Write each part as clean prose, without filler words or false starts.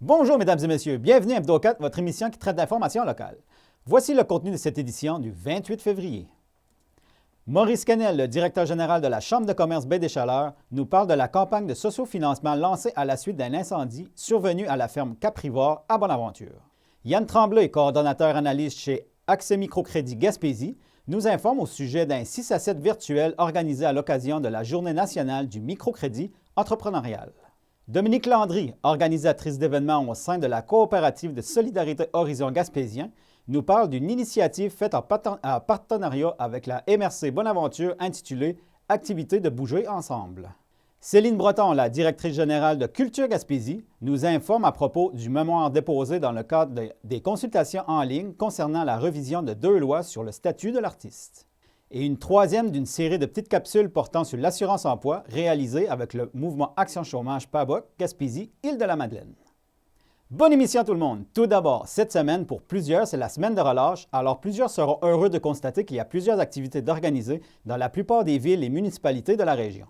Bonjour mesdames et messieurs, bienvenue à Hebdo4, votre émission qui traite d'informations locales. Voici le contenu de cette édition du 28 février. Maurice Quesnel, le directeur général de la Chambre de commerce Baie-des-Chaleurs, nous parle de la campagne de sociofinancement lancée à la suite d'un incendie survenu à la ferme Caprivore à Bonaventure. Yann Tremblay, coordonnateur analyste chez Accès Microcrédit Gaspésie, nous informe au sujet d'un 6 à 7 virtuel organisé à l'occasion de la Journée nationale du microcrédit entrepreneurial. Dominique Landry, organisatrice d'événements au sein de la coopérative de solidarité Horizon Gaspésien, nous parle d'une initiative faite en partenariat avec la MRC Bonaventure intitulée « Activité de bouger ensemble ». Céline Breton, la directrice générale de Culture Gaspésie, nous informe à propos du mémoire déposé dans le cadre des consultations en ligne concernant la révision de 2 lois sur le statut de l'artiste. Et une troisième d'une série de petites capsules portant sur l'assurance-emploi réalisée avec le mouvement Action Chômage PABOC Gaspésie, Île-de-la-Madeleine. Bonne émission tout le monde! Tout d'abord, cette semaine, pour plusieurs, c'est la semaine de relâche, alors plusieurs seront heureux de constater qu'il y a plusieurs activités d'organiser dans la plupart des villes et municipalités de la région.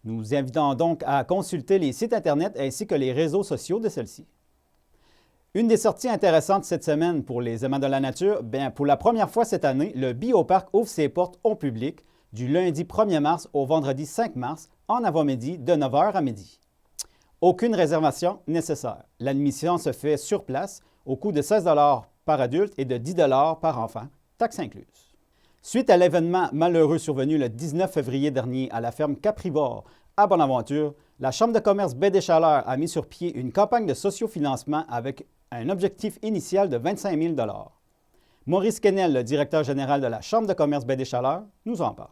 Nous vous invitons donc à consulter les sites Internet ainsi que les réseaux sociaux de celles-ci. Une des sorties intéressantes cette semaine pour les aimants de la nature, bien, pour la première fois cette année, le Bioparc ouvre ses portes au public du lundi 1er mars au vendredi 5 mars en avant-midi de 9h à midi. Aucune réservation nécessaire. L'admission se fait sur place au coût de 16 $ par adulte et de 10 $ par enfant, taxes incluses. Suite à l'événement malheureux survenu le 19 février dernier à la ferme Caprivore à Bonaventure, la Chambre de commerce Baie-des-Chaleurs a mis sur pied une campagne de sociofinancement avec un objectif initial de 25 000 $. Maurice Quesnel, le directeur général de la Chambre de commerce Baie-des-Chaleurs, nous en parle.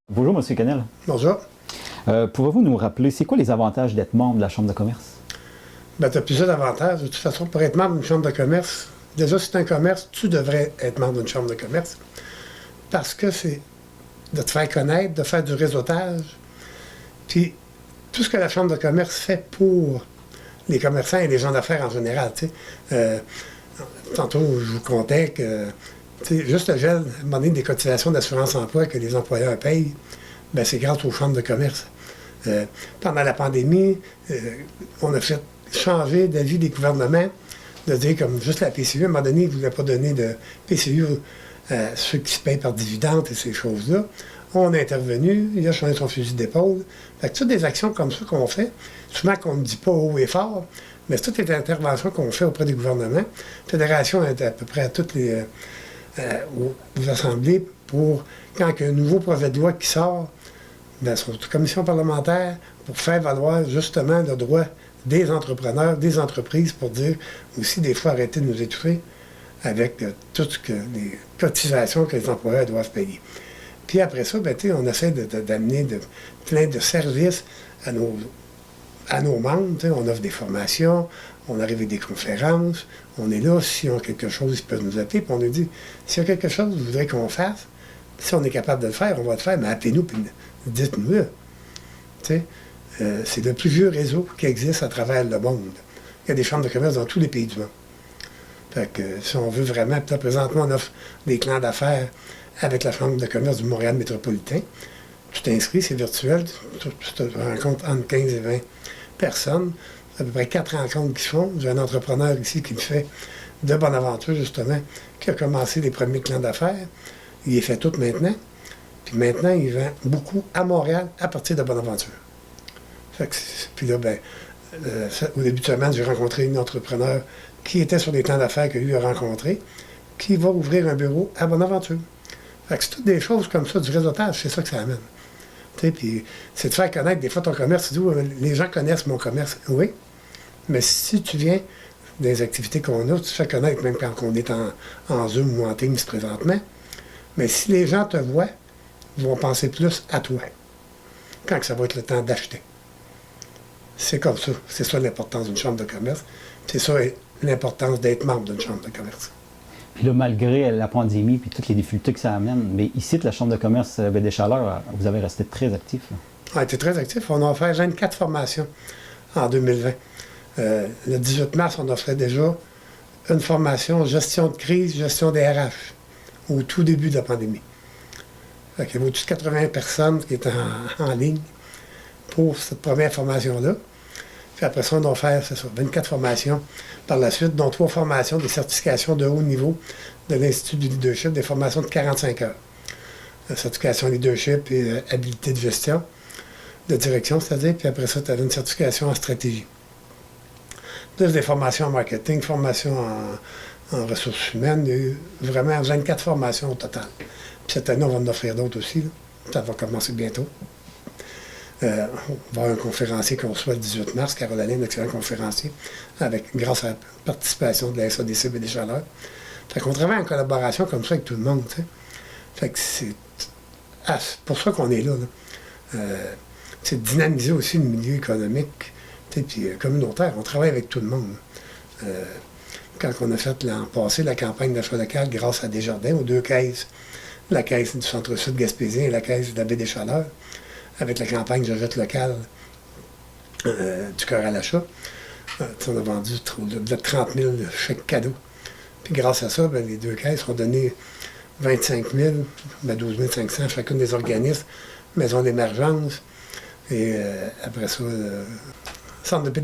Bonjour, M. Quesnel. Bonjour. Pouvez-vous nous rappeler, c'est quoi les avantages d'être membre de la Chambre de commerce? Bien, tu as plusieurs avantages. De toute façon, pour être membre d'une chambre de commerce, déjà, si tu es un commerce, tu devrais être membre d'une chambre de commerce. Parce que c'est de te faire connaître, de faire du réseautage. Puis, tout ce que la Chambre de commerce fait pour les commerçants et les gens d'affaires en général. Tantôt, je vous contais que juste le gel, à un moment donné, des cotisations d'assurance-emploi que les employeurs payent, bien, c'est grâce aux chambres de commerce. Pendant la pandémie, on a fait changer d'avis des gouvernements, de dire comme juste la PCU, à un moment donné, ils ne voulaient pas donner de PCU à ceux qui se payent par dividende et ces choses-là. On a intervenu, il a changé son fusil d'épaule. Fait que toutes des actions comme ça qu'on fait, souvent qu'on ne dit pas haut et fort, mais c'est toutes les interventions qu'on fait auprès du gouvernement. La Fédération est à peu près à toutes les aux assemblées pour, quand il y a un nouveau projet de loi qui sort, dans son commission parlementaire, pour faire valoir justement le droit des entrepreneurs, des entreprises, pour dire aussi des fois arrêter de nous étouffer avec toutes les cotisations que les employeurs doivent payer. Puis après ça, ben, on essaie d'amener plein de services à nos membres. On offre des formations, on arrive avec des conférences, on est là, s'ils ont quelque chose, ils peuvent nous appeler, puis on nous dit, s'il y a quelque chose que vous voudrez qu'on fasse, si on est capable de le faire, on va le faire, mais appelez-nous, puis dites-nous-le. C'est le plus vieux réseau qui existe à travers le monde. Il y a des chambres de commerce dans tous les pays du monde. Fait que si on veut vraiment, puis là, présentement, on offre des clans d'affaires avec la Chambre de commerce du Montréal métropolitain. Tu t'inscris, c'est virtuel, tu te rencontres entre 15 et 20 personnes. À peu près 4 rencontres qui se font. J'ai un entrepreneur ici qui me fait de Bonaventure, justement, qui a commencé les premiers clans d'affaires. Il les fait tout maintenant. Puis maintenant, il vend beaucoup à Montréal à partir de Bonaventure. Fait que, puis là, ben, au début de semaine, j'ai rencontré une entrepreneur qui était sur des clans d'affaires que lui a rencontré, qui va ouvrir un bureau à Bonaventure. Fait que c'est toutes des choses comme ça, du réseautage, c'est ça que ça amène. Puis c'est de faire connaître des fois ton commerce. Tu dis, les gens connaissent mon commerce. Oui, mais si tu viens des activités qu'on a, tu te fais connaître même quand on est en Zoom ou en Teams présentement. Mais si les gens te voient, ils vont penser plus à toi quand ça va être le temps d'acheter. C'est comme ça. C'est ça l'importance d'une chambre de commerce. C'est ça l'importance d'être membre d'une chambre de commerce. Puis là, malgré la pandémie et toutes les difficultés que ça amène, mais ici, la Chambre de commerce Baie-des-Chaleurs, vous avez resté très actif. Là. On a été très actif. On a offert 24 formations en 2020. Le 18 mars, on offrait déjà une formation gestion de crise, gestion des RH, au tout début de la pandémie. Fait qu'il y avait au-dessus de 80 personnes qui étaient en ligne pour cette première formation-là. Puis après ça, on doit faire, c'est ça, 24 formations par la suite, dont 3 formations, des certifications de haut niveau de l'Institut du leadership, des formations de 45 heures. La certification leadership et habilité de gestion, de direction, c'est-à-dire, puis après ça, tu avais une certification en stratégie. Plus des formations en marketing, formations en ressources humaines, il y a eu vraiment 24 formations au total. Puis cette année, on va en offrir d'autres aussi, là. Ça va commencer bientôt. On va avoir un conférencier qu'on reçoit le 18 mars, Carole Alain, un excellent conférencier, grâce à la participation de la SADC BD Chaleur. Fait qu'on travaille en collaboration comme ça avec tout le monde, tu sais. Fait que c'est pour ça qu'on est là. C'est de dynamiser aussi le milieu économique, tu sais, puis communautaire. On travaille avec tout le monde. Quand on a fait l'an passé la campagne d'achat local grâce à Desjardins, aux 2 caisses, la caisse du Centre-Sud gaspésien et la caisse de la Baie des Chaleurs, avec la campagne de jette locale du cœur à l'achat. On a vendu de 30 000 chèques cadeaux. Puis grâce à ça, les 2 caisses ont donné 25 000, 12 500 chacune des organismes, maison d'émergence, et après ça, centre de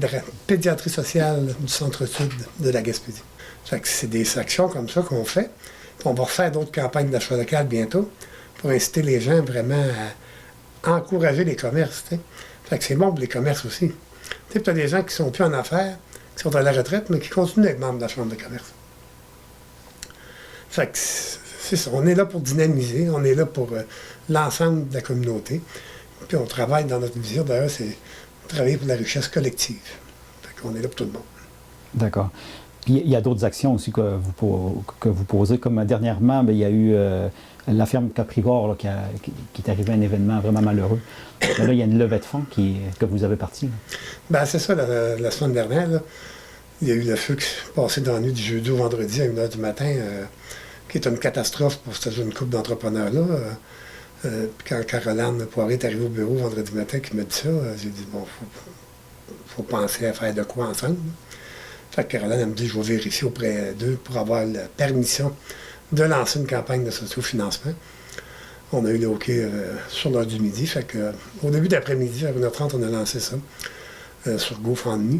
pédiatrie sociale du Centre-Sud de la Gaspésie. Fait que c'est des actions comme ça qu'on fait. Puis on va refaire d'autres campagnes d'achat local bientôt pour inciter les gens vraiment à encourager les commerces. T'sais. Fait que c'est bon pour les commerces aussi. Tu as des gens qui sont plus en affaires, qui sont à la retraite, mais qui continuent d'être membres de la Chambre de commerce. Fait que c'est ça. On est là pour dynamiser, on est là pour l'ensemble de la communauté. Puis on travaille dans notre vision, d'ailleurs, c'est travailler pour la richesse collective. Fait qu'on est là pour tout le monde. D'accord. Puis il y a d'autres actions aussi que vous posez, comme dernièrement, bien, il y a eu la ferme Caprivore là, qui est arrivé à un événement vraiment malheureux. Là, il y a une levée de fonds que vous avez partie. Bien, c'est ça, la semaine dernière, là, il y a eu le feu qui s'est passé dans la nuit du jeudi au vendredi à 1h du matin, qui est une catastrophe pour cette jeune couple d'entrepreneurs-là. Quand Caroline Poiré est arrivée au bureau vendredi matin, qui m'a dit ça, j'ai dit, bon, faut penser à faire de quoi ensemble. Fait que Caroline, elle me dit, je vais vérifier auprès d'eux pour avoir la permission de lancer une campagne de sociofinancement. On a eu le OK sur l'heure du midi. Fait que, au début d'après-midi, à 1h30, on a lancé ça sur GoFundMe.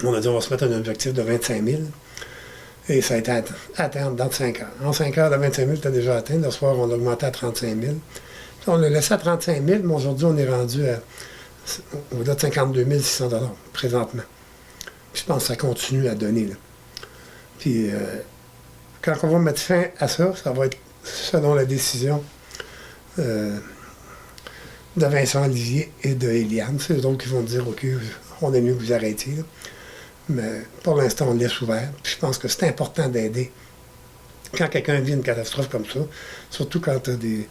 On a dit, on va se mettre un objectif de 25 000. Et ça a été atteint dans 5 heures. En 5 heures, le 25 000 était déjà atteint. Le soir, on l'a augmenté à 35 000. Puis on l'a laissé à 35 000, mais aujourd'hui, on est rendu au-delà de 52 600 $ présentement. Puis je pense que ça continue à donner. Là. Puis quand on va mettre fin à ça, ça va être selon la décision de Vincent Olivier et de Eliane. C'est eux autres qui vont dire, OK, on est mieux que vous arrêtiez. Là. Mais pour l'instant, on le laisse ouvert. Puis je pense que c'est important d'aider. Quand quelqu'un vit une catastrophe comme ça, surtout quand tu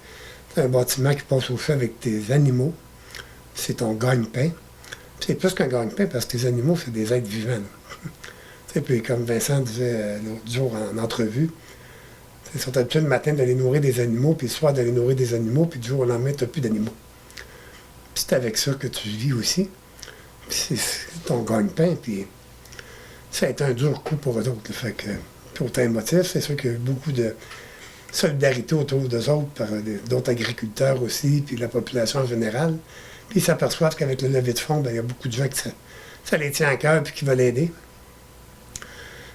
as un bâtiment qui passe au feu avec tes animaux, c'est ton gagne-pain. C'est plus qu'un gagne-pain parce que tes animaux, c'est des êtres vivants. Puis comme Vincent disait l'autre jour en entrevue, ils sont habitués le matin d'aller nourrir des animaux, puis le soir d'aller nourrir des animaux, puis du jour au lendemain, tu n'as plus d'animaux. Puis c'est avec ça que tu vis aussi. Puis c'est ton gagne-pain, puis ça a été un dur coup pour eux autres. Là. Fait que, puis autant émotif, c'est sûr qu'il y a eu beaucoup de solidarité autour d'eux autres, par d'autres agriculteurs aussi, puis la population en général. Puis ils s'aperçoivent qu'avec le levée de fonds, bien, il y a beaucoup de gens qui ça les tient à cœur puis qui veulent aider.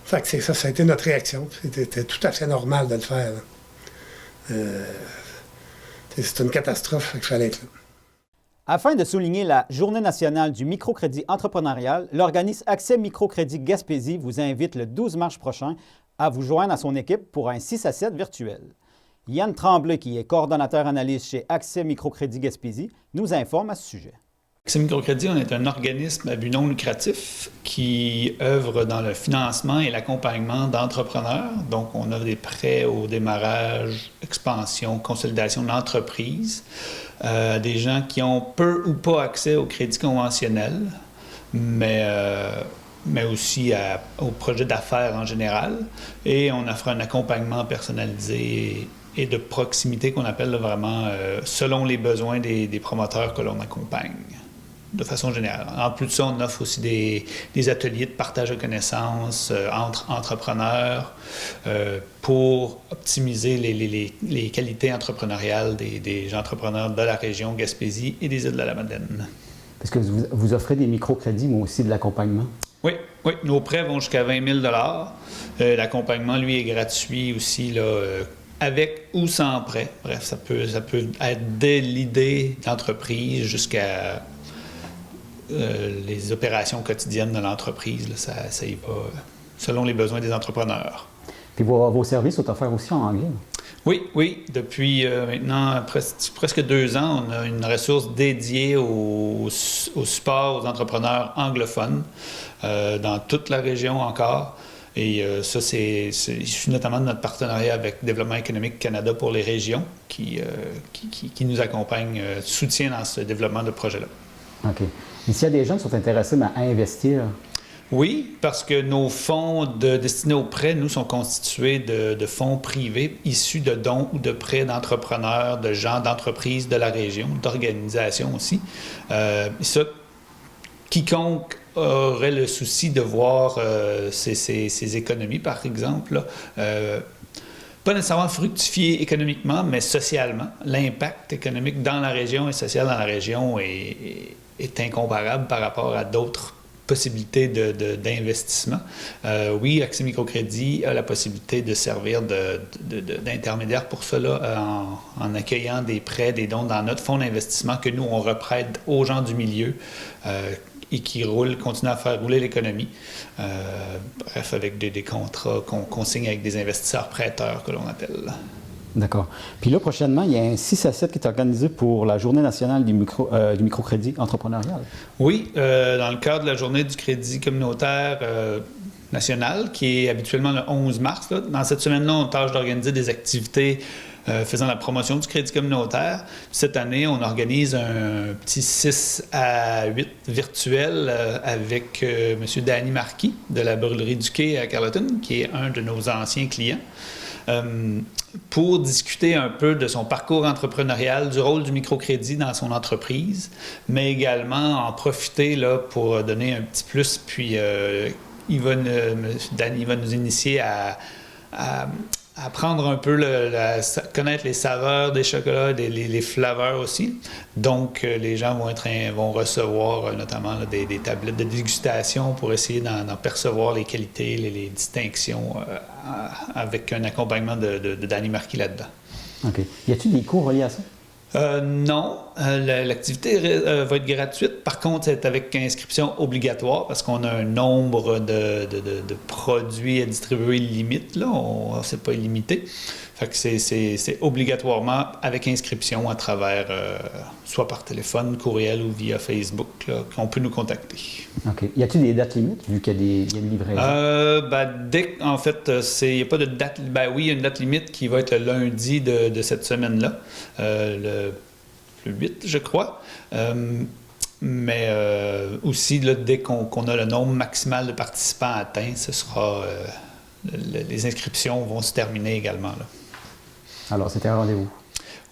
Fait que c'est ça, ça a été notre réaction. C'était tout à fait normal de le faire. C'est une catastrophe, fait qu'il fallait être là. Afin de souligner la Journée nationale du microcrédit entrepreneurial, l'organisme Accès Microcrédit Gaspésie vous invite le 12 mars prochain à vous joindre à son équipe pour un 6 à 7 virtuel. Yann Tremblay, qui est coordonnateur analyste chez Accès Microcrédit Gaspésie, nous informe à ce sujet. Accès Microcrédit, on est un organisme à but non lucratif qui œuvre dans le financement et l'accompagnement d'entrepreneurs. Donc, on offre des prêts au démarrage, expansion, consolidation d'entreprise, des gens qui ont peu ou pas accès au crédit conventionnel, mais aussi aux projets d'affaires en général. Et on offre un accompagnement personnalisé et de proximité qu'on appelle là, vraiment selon les besoins des promoteurs que l'on accompagne, de façon générale. En plus de ça, on offre aussi des ateliers de partage de connaissances entre entrepreneurs pour optimiser les qualités entrepreneuriales des entrepreneurs de la région Gaspésie et des îles de la Madeleine. Parce que vous offrez des microcrédits, mais aussi de l'accompagnement. Oui, oui. Nos prêts vont jusqu'à 20 000 L'accompagnement, lui, est gratuit aussi, là, avec ou sans prêt. Bref, ça peut être dès l'idée d'entreprise jusqu'à les opérations quotidiennes de l'entreprise. Là, ça y va selon les besoins des entrepreneurs. Puis vos services sont offerts aussi en anglais. Oui, oui. Depuis maintenant presque 2 ans, on a une ressource dédiée au support aux entrepreneurs anglophones dans toute la région encore. Et ça, c'est notamment de notre partenariat avec Développement économique Canada pour les régions qui nous accompagne, soutient dans ce développement de projet-là. OK. Et s'il y a des gens qui sont intéressés à investir? Oui, parce que nos fonds destinés aux prêts, nous, sont constitués de fonds privés issus de dons ou de prêts d'entrepreneurs, de gens d'entreprises de la région, d'organisations aussi. Ça, quiconque aurait le souci de voir ces économies, par exemple, pas nécessairement fructifier économiquement, mais socialement. L'impact économique dans la région et social dans la région est incomparable par rapport à d'autres possibilités d'investissement. Oui, Accès Microcrédit a la possibilité de servir d'intermédiaire pour cela en accueillant des prêts, des dons dans notre fonds d'investissement que nous, on reprête aux gens du milieu et qui continuent à faire rouler l'économie. Bref, avec des contrats qu'on signe avec des investisseurs prêteurs que l'on appelle. D'accord. Puis là, prochainement, il y a un 6 à 7 qui est organisé pour la Journée nationale du microcrédit entrepreneurial. Oui, dans le cadre de la Journée du crédit communautaire national, qui est habituellement le 11 mars. Là. Dans cette semaine-là, on tâche d'organiser des activités faisant la promotion du crédit communautaire. Cette année, on organise un petit 6 à 8 virtuel avec M. Danny Marquis de la Brûlerie du Quai à Carleton, qui est un de nos anciens clients. Pour discuter un peu de son parcours entrepreneurial, du rôle du microcrédit dans son entreprise, mais également en profiter là, pour donner un petit plus. Puis Danny va nous initier à apprendre un peu, connaître les saveurs des chocolats, les flaveurs aussi. Donc, les gens vont recevoir notamment là, des tablettes de dégustation pour essayer d'en percevoir les qualités, les distinctions, avec un accompagnement de Danny Marquis là-dedans. OK. Y a-t-il des cours reliés à ça? Non, l'activité va être gratuite. Par contre, c'est avec inscription obligatoire parce qu'on a un nombre de produits à distribuer limite. Là, c'est pas illimité. Fait que c'est obligatoirement avec inscription à travers, soit par téléphone, courriel ou via Facebook, là, qu'on peut nous contacter. OK. Y a-t-il des dates limites, vu qu'il y a une livraison? En fait, il n'y a pas de date. Oui, il y a une date limite qui va être le lundi de cette semaine-là, le 8, je crois. Mais aussi, là, dès qu'on a le nombre maximal de participants atteint, ce sera les inscriptions vont se terminer également. Là. Alors, c'était un rendez-vous.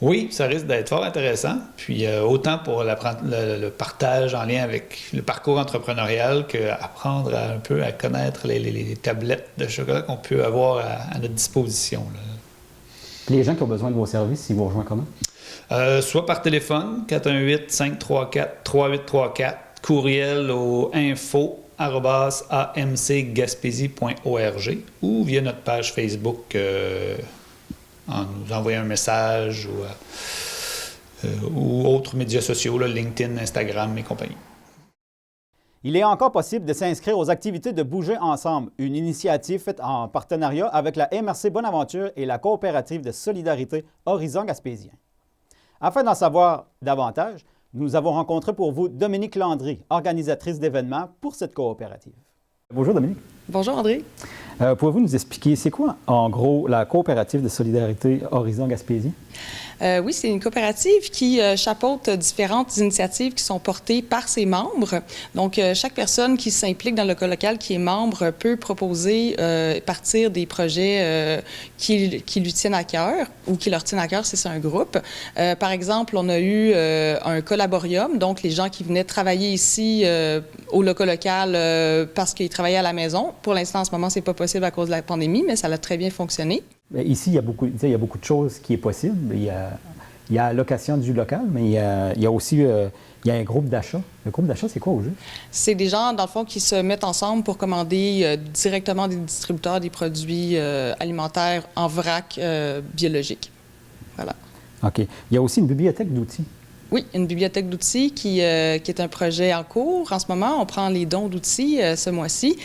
Oui, ça risque d'être fort intéressant. Puis autant pour le partage en lien avec le parcours entrepreneurial qu'apprendre un peu à connaître les tablettes de chocolat qu'on peut avoir à notre disposition. Là. Les gens qui ont besoin de vos services, ils vous rejoignent comment? Soit par téléphone, 418-534-3834, courriel au info@amcgaspésie.org ou via notre page Facebook en nous envoyant un message ou autres médias sociaux, là, LinkedIn, Instagram et compagnie. Il est encore possible de s'inscrire aux activités de Bouger ensemble, une initiative faite en partenariat avec la MRC Bonaventure et la coopérative de solidarité Horizon Gaspésien. Afin d'en savoir davantage, nous avons rencontré pour vous Dominique Landry, organisatrice d'événements pour cette coopérative. Bonjour Dominique. Bonjour André. Pouvez-vous nous expliquer, c'est quoi en gros la coopérative de solidarité Horizon Gaspésie? Oui, c'est une coopérative qui chapeaute différentes initiatives qui sont portées par ses membres. Donc, chaque personne qui s'implique dans le local qui est membre peut proposer, partir des projets qui lui tiennent à cœur ou qui leur tiennent à cœur si c'est un groupe. Par exemple, on a eu un collaborium, donc les gens qui venaient travailler ici au local parce qu'ils travaillaient à la maison. Pour l'instant, en ce moment, c'est pas possible à cause de la pandémie, mais ça a très bien fonctionné. Ici, il y a beaucoup de choses qui est possible. Il y a il y a la location du local, mais il y a aussi il y a un groupe d'achat. Le groupe d'achat, c'est quoi au juste? C'est des gens, dans le fond, qui se mettent ensemble pour commander directement des distributeurs des produits alimentaires en vrac biologique. Voilà. OK. Il y a aussi une bibliothèque d'outils. Oui, une bibliothèque d'outils qui est un projet en cours. En ce moment, on prend les dons d'outils ce mois-ci.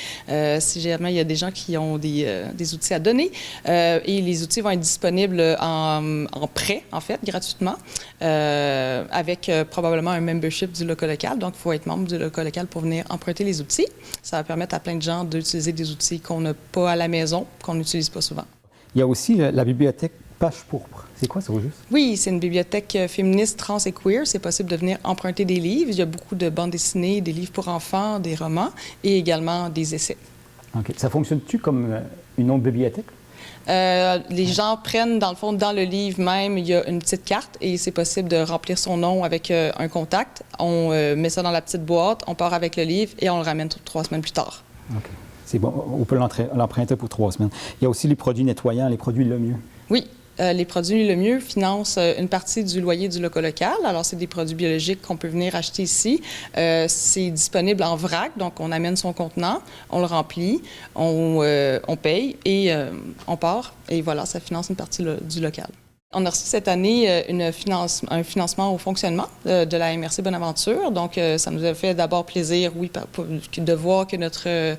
Si jamais il y a des gens qui ont des outils à donner. Et les outils vont être disponibles en prêt, en fait, gratuitement, avec probablement un membership du local local. Donc, il faut être membre du local local pour venir emprunter les outils. Ça va permettre à plein de gens d'utiliser des outils qu'on n'a pas à la maison, qu'on n'utilise pas souvent. Il y a aussi la bibliothèque Page Pourpre. C'est quoi ça au juste? Oui, c'est une bibliothèque féministe, trans et queer. C'est possible de venir emprunter des livres. Il y a beaucoup de bandes dessinées, des livres pour enfants, des romans et également des essais. OK. Ça fonctionne-tu comme une autre bibliothèque? Les gens prennent, dans le fond, dans le livre même, il y a une petite carte et c'est possible de remplir son nom avec un contact. On met ça dans la petite boîte, on part avec le livre et on le ramène 3 semaines plus tard. OK. C'est bon. On peut l'emprunter pour 3 semaines. Il y a aussi les produits nettoyants, les produits Lemieux. Oui. Les produits Lemieux financent une partie du loyer du local local. Alors, c'est des produits biologiques qu'on peut venir acheter ici. C'est disponible en vrac, donc on amène son contenant, on le remplit, on paye et on part. Et voilà, ça finance une partie du local. On a reçu cette année un financement au fonctionnement de la MRC Bonaventure. Donc, ça nous a fait d'abord plaisir, oui, de voir que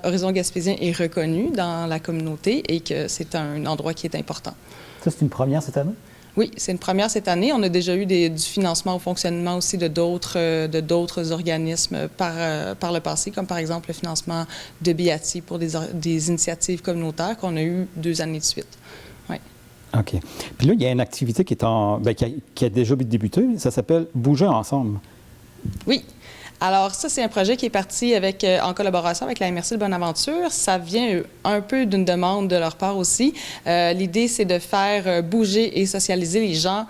Horizon Gaspésien est reconnu dans la communauté et que c'est un endroit qui est important. Ça, c'est une première cette année? Oui, c'est une première cette année. On a déjà eu du financement au fonctionnement aussi de d'autres organismes par le passé, comme par exemple le financement de BIATI pour des initiatives communautaires qu'on a eu 2 années de suite. Oui. OK. Puis là, il y a une activité qui a déjà débuté. Ça s'appelle Bouger ensemble. Oui. Alors, ça, c'est un projet qui est parti en collaboration avec la MRC de Bonaventure. Ça vient un peu d'une demande de leur part aussi. L'idée, c'est de faire bouger et socialiser les gens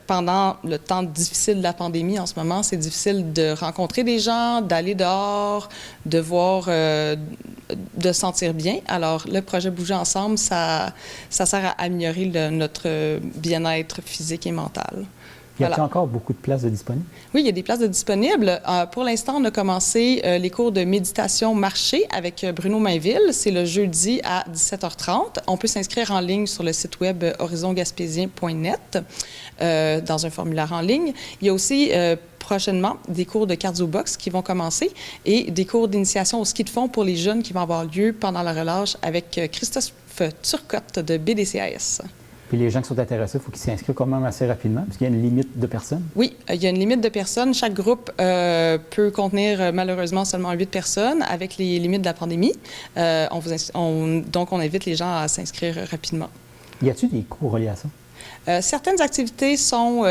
pendant le temps difficile de la pandémie en ce moment. C'est difficile de rencontrer des gens, d'aller dehors, de voir, de sentir bien. Alors, le projet Bouger ensemble, ça sert à améliorer notre bien-être physique et mental. Y a-t-il encore beaucoup de places de disponibles? Oui, il y a des places de disponibles. Pour l'instant, on a commencé les cours de méditation marché avec Bruno Mainville. C'est le jeudi à 17h30. On peut s'inscrire en ligne sur le site web horizongaspésien.net dans un formulaire en ligne. Il y a aussi prochainement des cours de cardio-box qui vont commencer et des cours d'initiation au ski de fond pour les jeunes qui vont avoir lieu pendant la relâche avec Christophe Turcotte de BDCAS. Puis les gens qui sont intéressés, il faut qu'ils s'inscrivent quand même assez rapidement, parce qu'il y a une limite de personnes. Oui, il y a une limite de personnes. Chaque groupe peut contenir malheureusement seulement 8 personnes avec les limites de la pandémie. Donc, on invite les gens à s'inscrire rapidement. Y a-t-il des cours reliés à ça? Certaines activités sont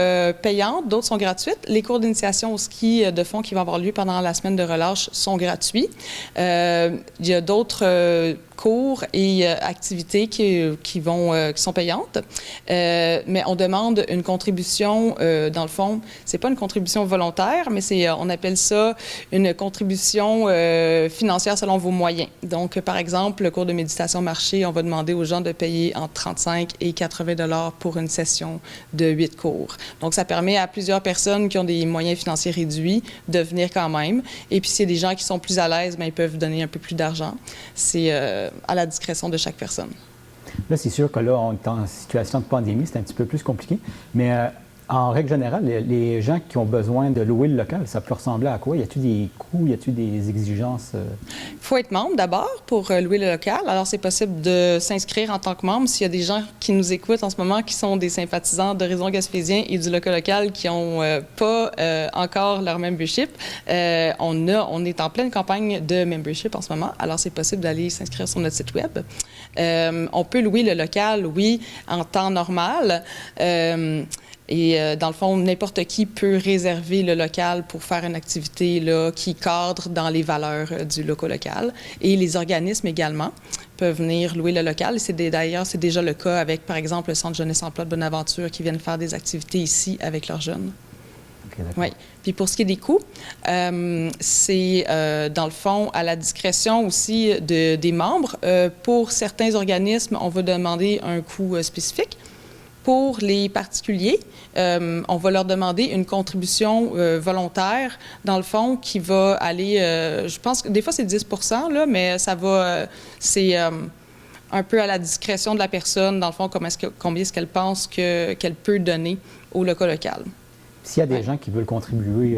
payantes, d'autres sont gratuites. Les cours d'initiation au ski de fond qui vont avoir lieu pendant la semaine de relâche sont gratuits. Il y a d'autres cours et activités qui sont payantes, mais on demande une contribution, dans le fond, c'est pas une contribution volontaire, mais on appelle ça une contribution financière selon vos moyens. Donc, par exemple, le cours de méditation marché, on va demander aux gens de payer entre 35 et 80 $ pour une session de 8 cours. Donc, ça permet à plusieurs personnes qui ont des moyens financiers réduits de venir quand même. Et puis, s'il y a des gens qui sont plus à l'aise, bien, ils peuvent donner un peu plus d'argent. C'est à la discrétion de chaque personne. Là, c'est sûr que là, on est en situation de pandémie, c'est un petit peu plus compliqué. Mais en règle générale, les gens qui ont besoin de louer le local, ça peut ressembler à quoi? Y a-t-il des coûts? Y a-t-il des exigences? Il faut être membre d'abord pour louer le local. Alors, c'est possible de s'inscrire en tant que membre. S'il y a des gens qui nous écoutent en ce moment, qui sont des sympathisants d'Horizon Gaspésien et du local local qui n'ont pas encore leur membership, on est en pleine campagne de membership en ce moment. Alors, c'est possible d'aller s'inscrire sur notre site web. On peut louer le local, oui, en temps normal. Et dans le fond, n'importe qui peut réserver le local pour faire une activité là, qui cadre dans les valeurs du local local. Et les organismes également peuvent venir louer le local. D'ailleurs, c'est déjà le cas avec, par exemple, le Centre Jeunesse Emploi de Bonaventure qui viennent faire des activités ici avec leurs jeunes. Okay, oui. Puis pour ce qui est des coûts, c'est dans le fond à la discrétion aussi des membres. Pour certains organismes, on va demander un coût spécifique. Pour les particuliers, on va leur demander une contribution volontaire, dans le fond, qui va aller, je pense que des fois c'est 10 % là, mais ça va, c'est un peu à la discrétion de la personne, dans le fond, combien est-ce qu'elle pense qu'elle peut donner au local. S'il y a des gens qui veulent contribuer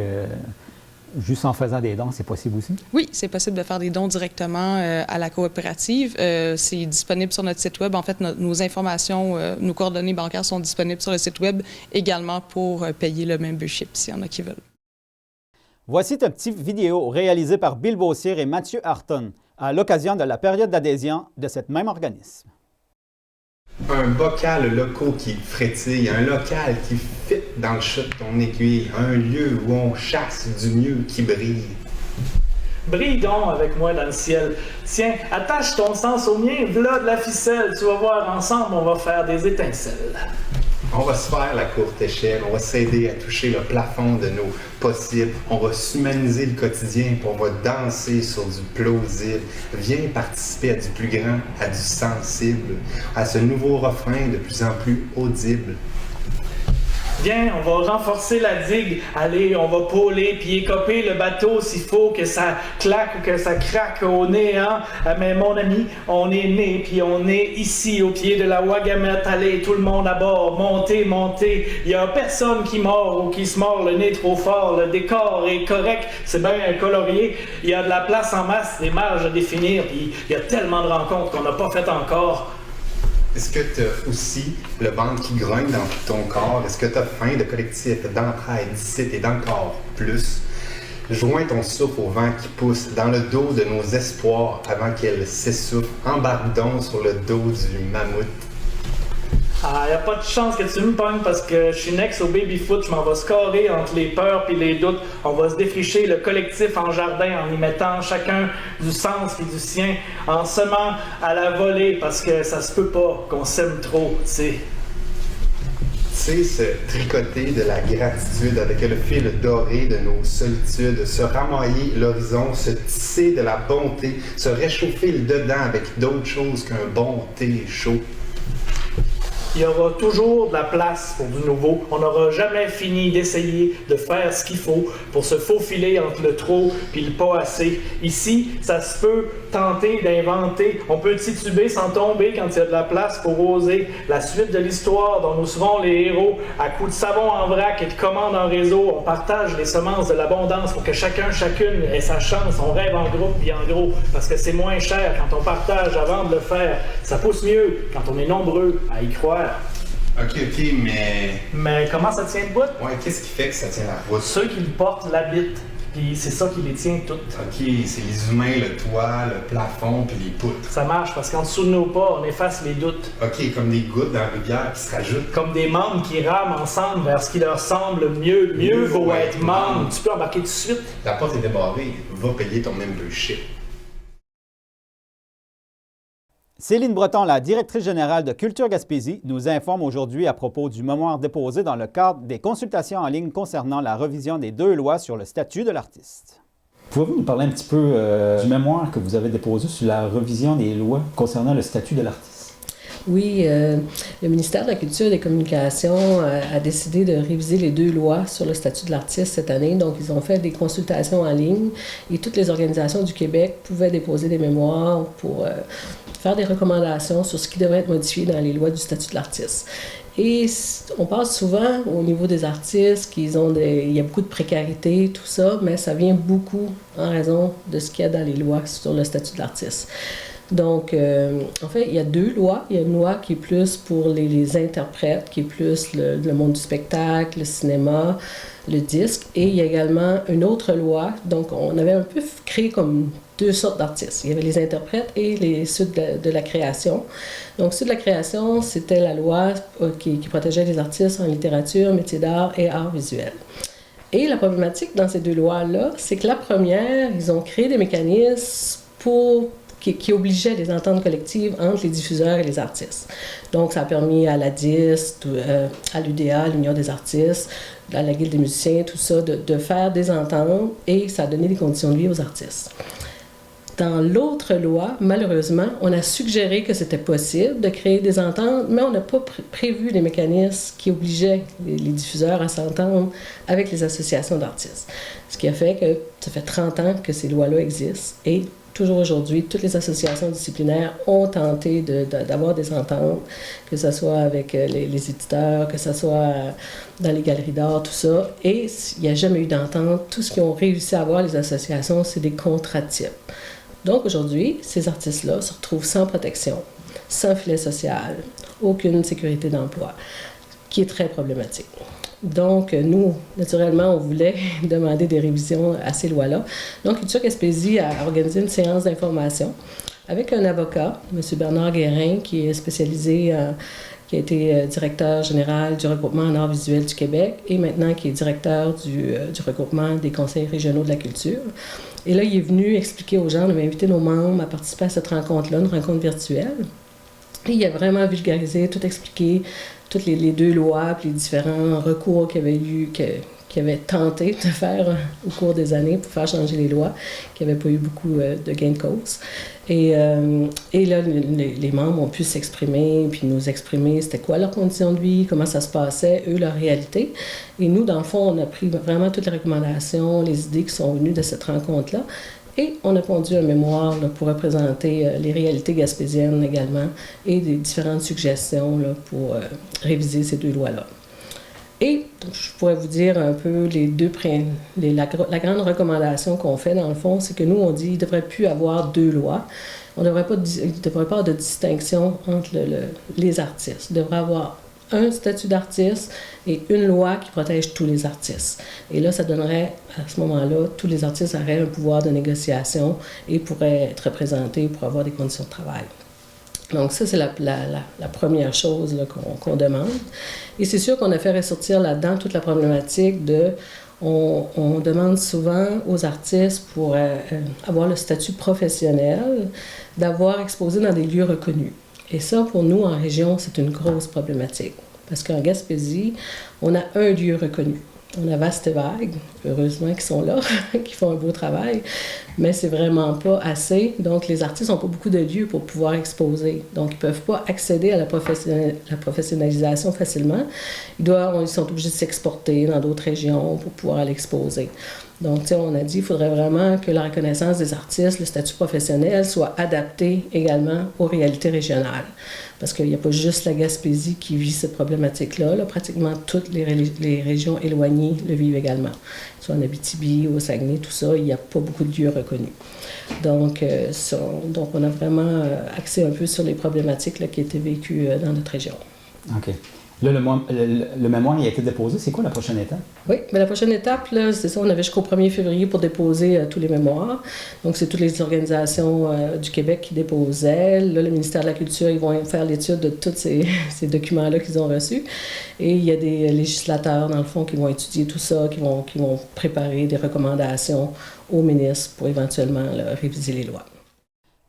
juste en faisant des dons, c'est possible aussi? Oui, c'est possible de faire des dons directement à la coopérative. C'est disponible sur notre site Web. En fait, nos informations, nos coordonnées bancaires sont disponibles sur le site Web également pour payer le membership s'il y en a qui veulent. Voici une petite vidéo réalisée par Bill Beaucier et Mathieu Harton à l'occasion de la période d'adhésion de cet même organisme. Un bocal local qui frétille, un local qui fit dans le chat de ton aiguille, un lieu où on chasse du mieux qui brille. Brille donc avec moi dans le ciel. Tiens, attache ton sens au mien, v'là de la ficelle, tu vas voir, ensemble, on va faire des étincelles. On va se faire la courte échelle, on va s'aider à toucher le plafond de nos possibles, on va s'humaniser le quotidien, puis on va danser sur du plausible. Viens participer à du plus grand, à du sensible, à ce nouveau refrain de plus en plus audible. Viens, on va renforcer la digue. Allez, on va pôler puis écoper le bateau s'il faut que ça claque ou que ça craque au nez, hein? Mais mon ami, on est né puis on est ici au pied de la Ouagamette. Allez, tout le monde à bord, montez, montez. Il y a personne qui mord ou qui se mord le nez trop fort. Le décor est correct, c'est bien colorié. Il y a de la place en masse, des marges à définir. Puis il y a tellement de rencontres qu'on n'a pas faites encore. Est-ce que tu as aussi le ventre qui grogne dans tout ton corps? Est-ce que tu as faim de collectif, d'entraide, d'ici et d'encore plus? Joins ton souffle au vent qui pousse dans le dos de nos espoirs avant qu'elles s'essoufflent. Embarque donc sur le dos du mammouth. Ah, y a pas de chance que tu me pognes parce que je suis next au baby-foot. Je m'en vais scorer entre les peurs puis les doutes. On va se défricher le collectif en jardin en y mettant chacun du sens puis du sien, en semant à la volée parce que ça se peut pas qu'on s'aime trop, tu sais. Tu sais, se tricoter de la gratitude avec le fil doré de nos solitudes, se ramailler l'horizon, se tisser de la bonté, se réchauffer le dedans avec d'autres choses qu'un bon thé chaud. Il y aura toujours de la place pour du nouveau. On n'aura jamais fini d'essayer de faire ce qu'il faut pour se faufiler entre le trop et le pas assez. Ici, ça se peut tenter d'inventer. On peut tituber sans tomber quand il y a de la place pour oser. La suite de l'histoire dont nous serons les héros, à coups de savon en vrac et de commandes en réseau, on partage les semences de l'abondance pour que chacun, chacune ait sa chance. On rêve en groupe et en gros, parce que c'est moins cher quand on partage avant de le faire. Ça pousse mieux quand on est nombreux à y croire. OK, mais... Mais comment ça tient debout? Ouais, qu'est-ce qui fait que ça tient la route? Ceux qui le portent l'habitent, puis c'est ça qui les tient toutes. OK, c'est les humains, le toit, le plafond, puis les poutres. Ça marche, parce qu'en dessous de nos pas, on efface les doutes. OK, comme des gouttes dans la rivière qui se rajoutent. Comme des membres qui rament ensemble vers ce qui leur semble mieux. Mieux vaut être membre. Tu peux embarquer tout de suite. La porte est débarrée. Va payer ton membership. Céline Breton, la directrice générale de Culture Gaspésie, nous informe aujourd'hui à propos du mémoire déposé dans le cadre des consultations en ligne concernant la revision des 2 lois sur le statut de l'artiste. Pouvez-vous nous parler un petit peu du mémoire que vous avez déposé sur la revision des lois concernant le statut de l'artiste? Oui, le ministère de la Culture et des Communications a décidé de réviser les 2 lois sur le statut de l'artiste cette année. Donc, ils ont fait des consultations en ligne et toutes les organisations du Québec pouvaient déposer des mémoires pour faire des recommandations sur ce qui devrait être modifié dans les lois du statut de l'artiste. Et on parle souvent au niveau des artistes il y a beaucoup de précarité, tout ça, mais ça vient beaucoup en raison de ce qu'il y a dans les lois sur le statut de l'artiste. Donc, en fait, il y a 2 lois. Il y a une loi qui est plus pour les interprètes, qui est plus le monde du spectacle, le cinéma, le disque. Et il y a également une autre loi. Donc, on avait un peu créé comme 2 sortes d'artistes. Il y avait les interprètes et ceux de la création. Donc, ceux de la création, c'était la loi qui protégeait les artistes en littérature, métiers d'art et arts visuels. Et la problématique dans ces 2 lois-là, c'est que la première, ils ont créé des mécanismes qui obligeait des ententes collectives entre les diffuseurs et les artistes. Donc, ça a permis à la DIST, à l'UDA, l'Union des artistes, à la Guilde des musiciens, tout ça, de faire des ententes et ça a donné des conditions de vie aux artistes. Dans l'autre loi, malheureusement, on a suggéré que c'était possible de créer des ententes, mais on n'a pas prévu les mécanismes qui obligeaient les diffuseurs à s'entendre avec les associations d'artistes. Ce qui a fait que ça fait 30 ans que ces lois-là existent et toujours aujourd'hui, toutes les associations disciplinaires ont tenté d'avoir des ententes, que ce soit avec les éditeurs, que ce soit dans les galeries d'art, tout ça. Et il n'y a jamais eu d'entente. Tout ce qu'ils ont réussi à avoir, les associations, c'est des contrats types. Donc aujourd'hui, ces artistes-là se retrouvent sans protection, sans filet social, aucune sécurité d'emploi, qui est très problématique. Donc, nous, naturellement, on voulait demander des révisions à ces lois-là. Donc, Culture Gaspésie a organisé une séance d'information avec un avocat, M. Bernard Guérin, qui est spécialisé, qui a été directeur général du regroupement en art visuel du Québec et maintenant qui est directeur du regroupement des conseils régionaux de la culture. Et là, il est venu expliquer aux gens, on avait invité nos membres à participer à cette rencontre-là, une rencontre virtuelle. Et il a vraiment vulgarisé, tout expliqué, toutes les deux lois, puis les différents recours qu'il avait tenté de faire au cours des années pour faire changer les lois, qui n'avaient pas eu beaucoup de gain de cause. Et là, les membres ont pu s'exprimer, puis nous exprimer c'était quoi leur condition de vie, comment ça se passait, eux, leur réalité. Et nous, dans le fond, on a pris vraiment toutes les recommandations, les idées qui sont venues de cette rencontre-là. Et on a pondu un mémoire là, pour représenter les réalités gaspésiennes également et des différentes suggestions là, pour réviser ces deux lois-là. Et je pourrais vous dire un peu la grande recommandation qu'on fait dans le fond, c'est que nous, on dit qu'il ne devrait plus avoir deux lois. Il ne devrait pas avoir de distinction entre les artistes. Il devrait avoir un statut d'artiste et une loi qui protège tous les artistes. Et là, ça donnerait, à ce moment-là, tous les artistes auraient un pouvoir de négociation et pourraient être représentés pour avoir des conditions de travail. Donc ça, c'est la première chose là, qu'on demande. Et c'est sûr qu'on a fait ressortir là-dedans toute la problématique de... On demande souvent aux artistes pour avoir le statut professionnel d'avoir exposé dans des lieux reconnus. Et ça, pour nous, en région, c'est une grosse problématique. Parce qu'en Gaspésie, on a un lieu reconnu. On a Vaste et Vague, heureusement qu'ils sont là, qui font un beau travail, mais c'est vraiment pas assez. Donc, les artistes n'ont pas beaucoup de lieux pour pouvoir exposer. Donc, ils ne peuvent pas accéder à la professionnalisation facilement. Ils sont obligés de s'exporter dans d'autres régions pour pouvoir aller exposer. Donc, tu sais, on a dit qu'il faudrait vraiment que la reconnaissance des artistes, le statut professionnel, soit adapté également aux réalités régionales. Parce qu'il n'y a pas juste la Gaspésie qui vit cette problématique-là. Là, pratiquement toutes les régions éloignées le vivent également. Soit en Abitibi, au Saguenay, tout ça, il n'y a pas beaucoup de lieux reconnus. Donc, on a vraiment axé un peu sur les problématiques là, qui étaient vécues dans notre région. OK. Là, le mémoire il a été déposé. C'est quoi la prochaine étape? Oui, mais la prochaine étape, là, c'est ça, on avait jusqu'au 1er février pour déposer tous les mémoires. Donc, c'est toutes les organisations du Québec qui déposaient. Là, le ministère de la Culture, ils vont faire l'étude de tous ces documents-là qu'ils ont reçus. Et il y a des législateurs, dans le fond, qui vont étudier tout ça, qui vont préparer des recommandations au ministre pour éventuellement là, réviser les lois.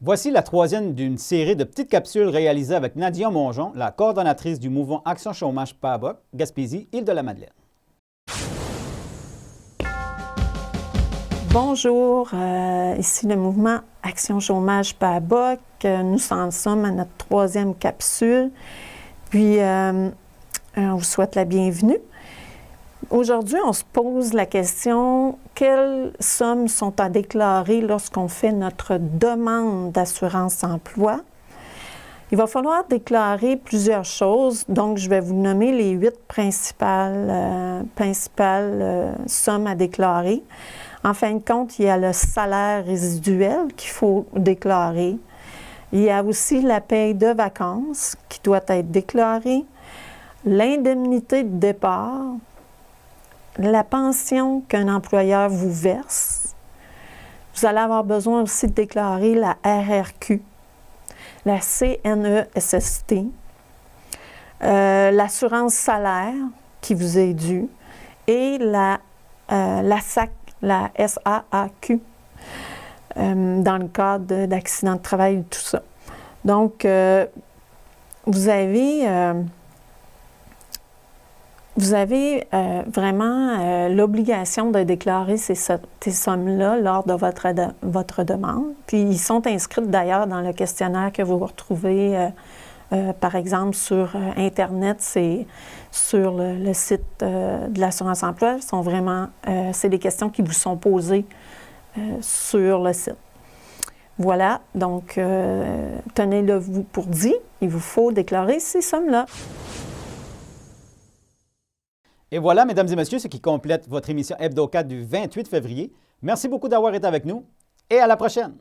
Voici la troisième d'une série de petites capsules réalisées avec Nadia Mongeon, la coordonnatrice du mouvement Action Chômage PABOC, Gaspésie, Île-de-la-Madeleine. Bonjour, ici le mouvement Action Chômage PABOC. Nous en sommes à notre troisième capsule. Puis, on vous souhaite la bienvenue. Aujourd'hui, on se pose la question, quelles sommes sont à déclarer lorsqu'on fait notre demande d'assurance-emploi? Il va falloir déclarer plusieurs choses, donc je vais vous nommer les 8 principales sommes à déclarer. En fin de compte, il y a le salaire résiduel qu'il faut déclarer. Il y a aussi la paye de vacances qui doit être déclarée, l'indemnité de départ, la pension qu'un employeur vous verse. Vous allez avoir besoin aussi de déclarer la RRQ, la CNESST, l'assurance salaire qui vous est due et la SAQ, la SAAQ, dans le cadre d'accidents de travail et tout ça. Donc, vous avez vous avez vraiment l'obligation de déclarer ces sommes-là lors de votre demande. Puis, ils sont inscrits d'ailleurs dans le questionnaire que vous retrouvez, par exemple, sur Internet, c'est sur le site de l'assurance-emploi. C'est des questions qui vous sont posées sur le site. Voilà, donc tenez-le vous pour dit, il vous faut déclarer ces sommes-là. Et voilà, mesdames et messieurs, ce qui complète votre émission Hebdo 4 du 28 février. Merci beaucoup d'avoir été avec nous et à la prochaine!